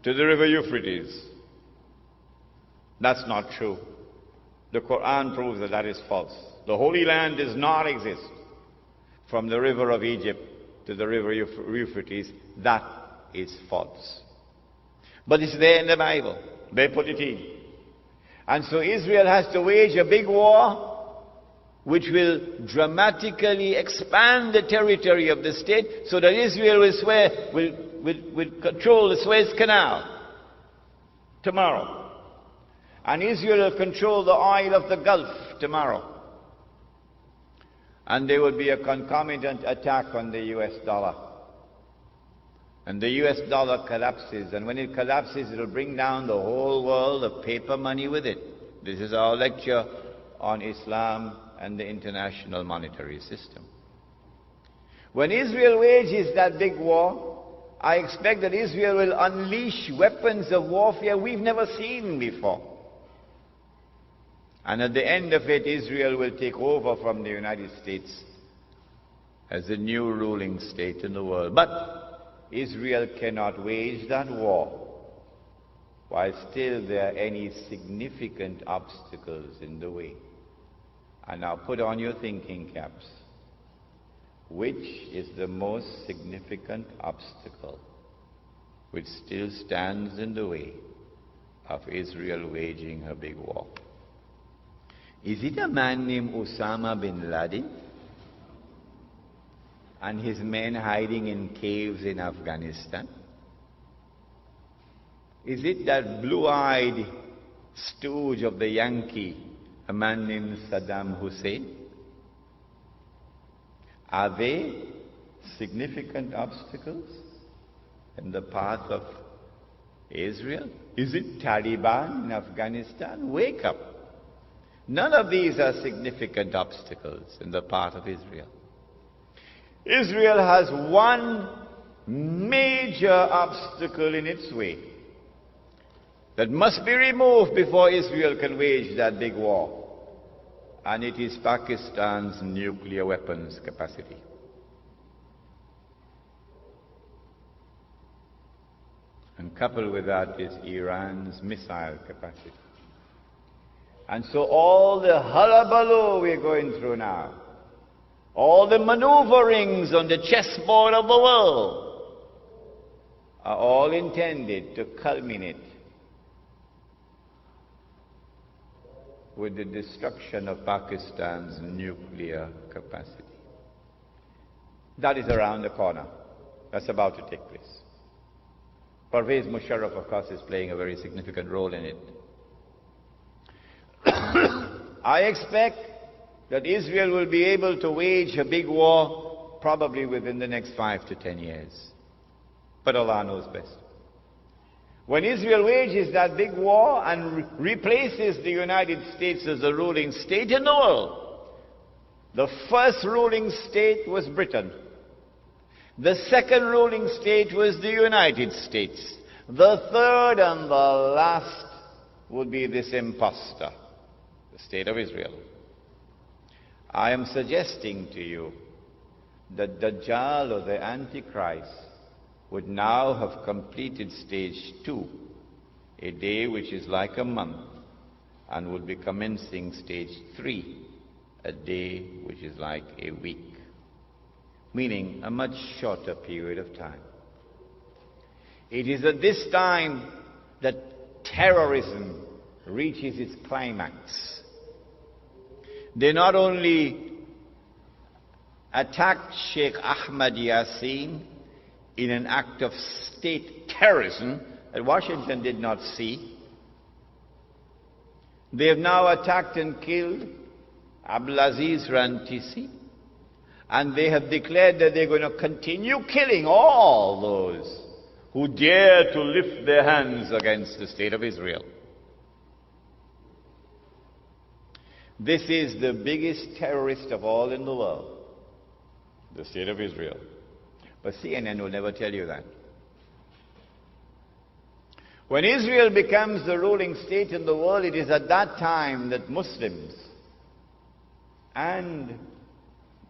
to the river Euphrates. That's not true. The Quran proves that that is false. The Holy Land does not exist from the river of Egypt to the river Euphrates. That is false. But it's there in the Bible. They put it in. And so Israel has to wage a big war which will dramatically expand the territory of the state so that Israel will control the Suez Canal tomorrow. And Israel will control the oil of the Gulf tomorrow. And there will be a concomitant attack on the US dollar. And the US dollar collapses, and when it collapses, it will bring down the whole world of paper money with it. This is our lecture on Islam and the international monetary system. When Israel wages that big war, I expect that Israel will unleash weapons of warfare we've never seen before. And at the end of it, Israel will take over from the United States as the new ruling state in the world. But Israel cannot wage that war while still there are any significant obstacles in the way. And now put on your thinking caps. Which is the most significant obstacle which still stands in the way of Israel waging her big war? Is it a man named Osama bin Laden and his men hiding in caves in Afghanistan? Is it that blue-eyed stooge of the Yankee, a man named Saddam Hussein? Are they significant obstacles in the path of Israel? Is it Taliban in Afghanistan? Wake up. None of these are significant obstacles in the path of Israel. Israel has one major obstacle in its way that must be removed before Israel can wage that big war. And it is Pakistan's nuclear weapons capacity. And coupled with that is Iran's missile capacity. And so all the hullabaloo we're going through now, all the maneuverings on the chessboard of the world, are all intended to culminate with the destruction of Pakistan's nuclear capacity. That is around the corner. That's about to take place. Pervez Musharraf, of course, is playing a very significant role in it. I expect that Israel will be able to wage a big war probably within the next 5 to 10 years. But Allah knows best. When Israel wages that big war and replaces the United States as the ruling state in the world, the first ruling state was Britain. The second ruling state was the United States. The third and the last would be this imposter, the state of Israel. I am suggesting to you that Dajjal, or the Antichrist, would now have completed stage 2, a day which is like a month, and would be commencing stage 3, a day which is like a week, meaning a much shorter period of time. It is at this time that terrorism reaches its climax. They not only attacked Sheikh Ahmad Yassin in an act of state terrorism that Washington did not see. They have now attacked and killed Abdulaziz Rantisi, and they have declared that they're going to continue killing all those who dare to lift their hands against the state of Israel. This is the biggest terrorist of all in the world, the state of Israel. But CNN will never tell you that. When Israel becomes the ruling state in the world, it is at that time that Muslims and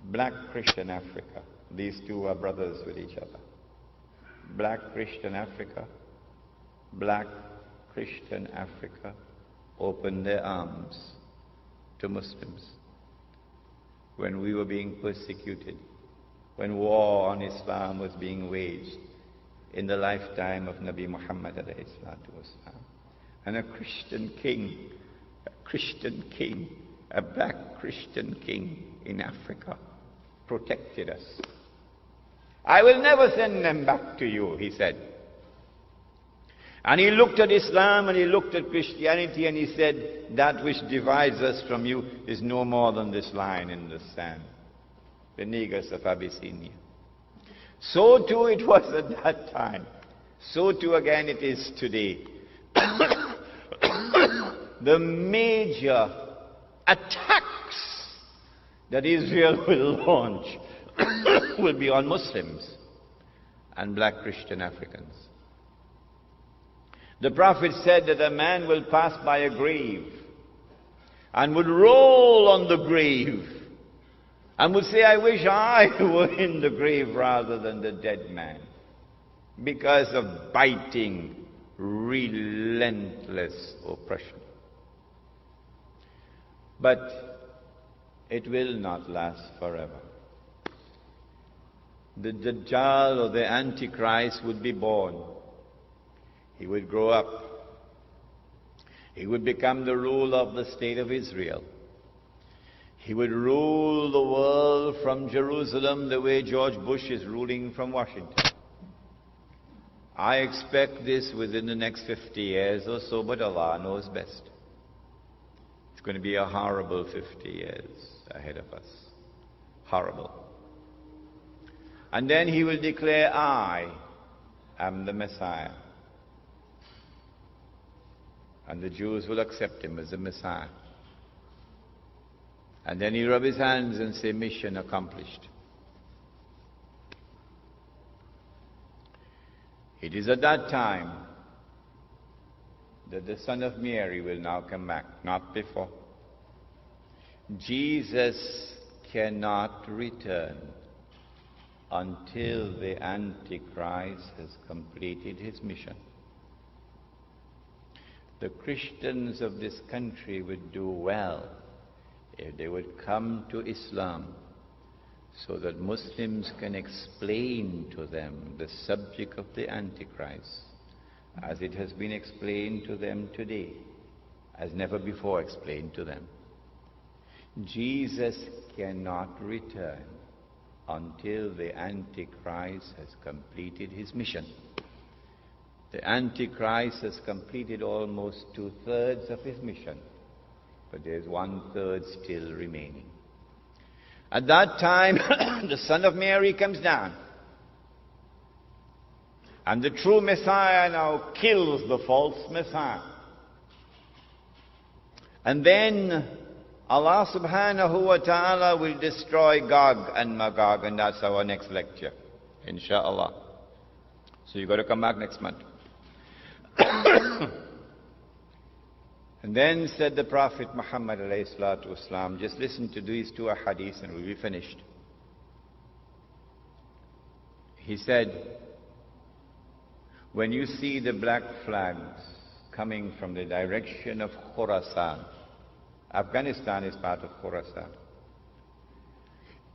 Black Christian Africa, these two are brothers with each other. Black Christian Africa black Christian Africa opened their arms to Muslims when we were being persecuted, when war on Islam was being waged in the lifetime of Nabi Muhammad alayhi salatu wasalam. And a Christian king, a black Christian king in Africa protected us. I will never send them back to you, he said. And he looked at Islam and he looked at Christianity and he said, that which divides us from you is no more than this line in the sand, the Negus of Abyssinia. So too it was at that time. So too again it is today. The major attacks that Israel will launch will be on Muslims and black Christian Africans. The Prophet said that a man will pass by a grave and would roll on the grave and would say, I wish I were in the grave rather than the dead man, because of biting, relentless oppression. But it will not last forever. The Dajjal or the Antichrist would be born. He would grow up. He would become the ruler of the state of Israel. He would rule the world from Jerusalem the way George Bush is ruling from Washington. I expect this within the next 50 years or so, but Allah knows best. It's going to be a horrible 50 years ahead of us. Horrible. And then he will declare, I am the Messiah. And the Jews will accept him as the Messiah. And then he'll rub his hands and say, mission accomplished. It is at that time that the Son of Mary will now come back, not before. Jesus cannot return until the Antichrist has completed his mission. The Christians of this country would do well if they would come to Islam so that Muslims can explain to them the subject of the Antichrist as it has been explained to them today, as never before explained to them. Jesus cannot return until the Antichrist has completed his mission. The Antichrist has completed almost 2/3 of his mission, but there's 1/3 still remaining. At that time, the Son of Mary comes down, and the true Messiah now kills the false Messiah. And then Allah subhanahu wa ta'ala will destroy Gog and Magog, and that's our next lecture, inshallah. So you've got to come back next month. And then said the Prophet Muhammad alayhi salatu wasalam, just listen to these two hadiths and we'll be finished. He said, when you see the black flags coming from the direction of Khurasan, Afghanistan is part of Khurasan.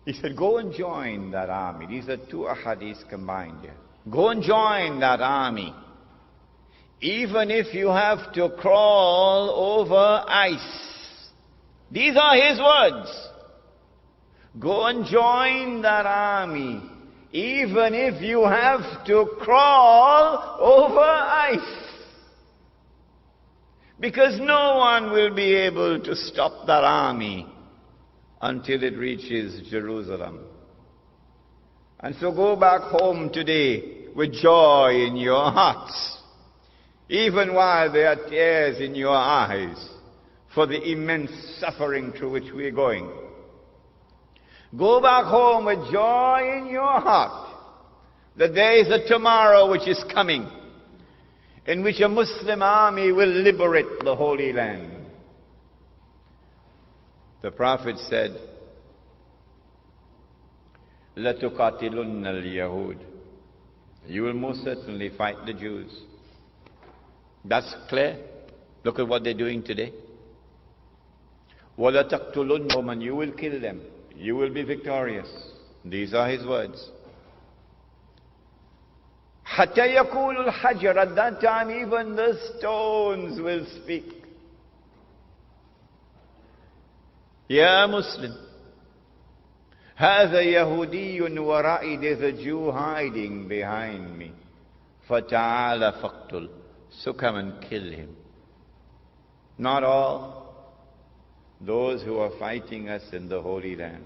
He said, go and join that army. These are two ahadiths combined here. Go and join that army. Even if you have to crawl over ice. These are his words. Go and join that army. Even if you have to crawl over ice. Because no one will be able to stop that army until it reaches Jerusalem. And so go back home today with joy in your hearts, even while there are tears in your eyes for the immense suffering through which we are going. Go back home with joy in your heart that there is a tomorrow which is coming, in which a Muslim army will liberate the Holy Land. The Prophet said, لَتُقَاتِلُنَّ الْيَهُودِ. You will most certainly fight the Jews. That's clear. Look at what they're doing today. وَلَا تَقْتُلُنَّ وَمَنْ You will kill them. You will be victorious. These are his words. حَتَّى يَقُولُ الْحَجَرُ At that time even the stones will speak. Ya Muslim, هذا يهودي ورائي, there's a Jew hiding behind me. فَتَعَالَ فَاقْتُلْ So come and kill him. Not all. Those who are fighting us in the Holy Land.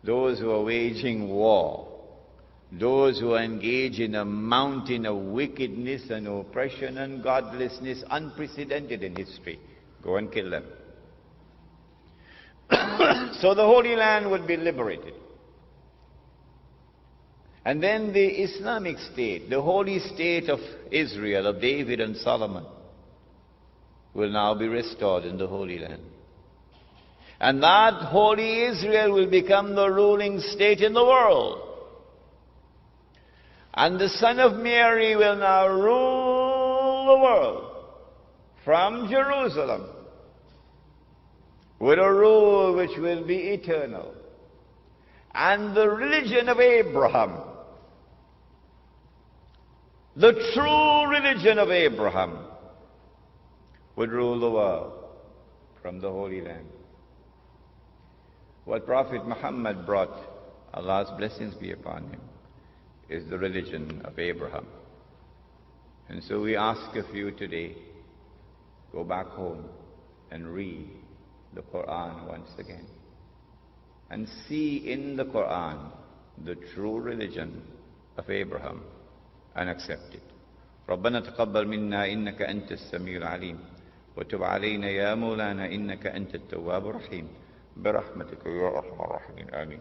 Those who are waging war. Those who are engaged in a mountain of wickedness and oppression and godlessness unprecedented in history. Go and kill them. So the Holy Land would be liberated. And then the Islamic State, the holy state of Israel, of David and Solomon, will now be restored in the Holy Land. And that holy Israel will become the ruling state in the world. And the Son of Mary will now rule the world from Jerusalem with a rule which will be eternal. And the religion of Abraham, the true religion of Abraham, would rule the world from the Holy Land. What Prophet Muhammad brought, Allah's blessings be upon him, is the religion of Abraham. And so we ask of you today, go back home and read the Quran once again. And see in the Quran the true religion of Abraham and accept it. ربنا تقبل منا إنك أنت السميع العليم وتب علينا يا مولانا إنك أنت التواب الرحيم برحمتك يا أرحم الراحمين آمين.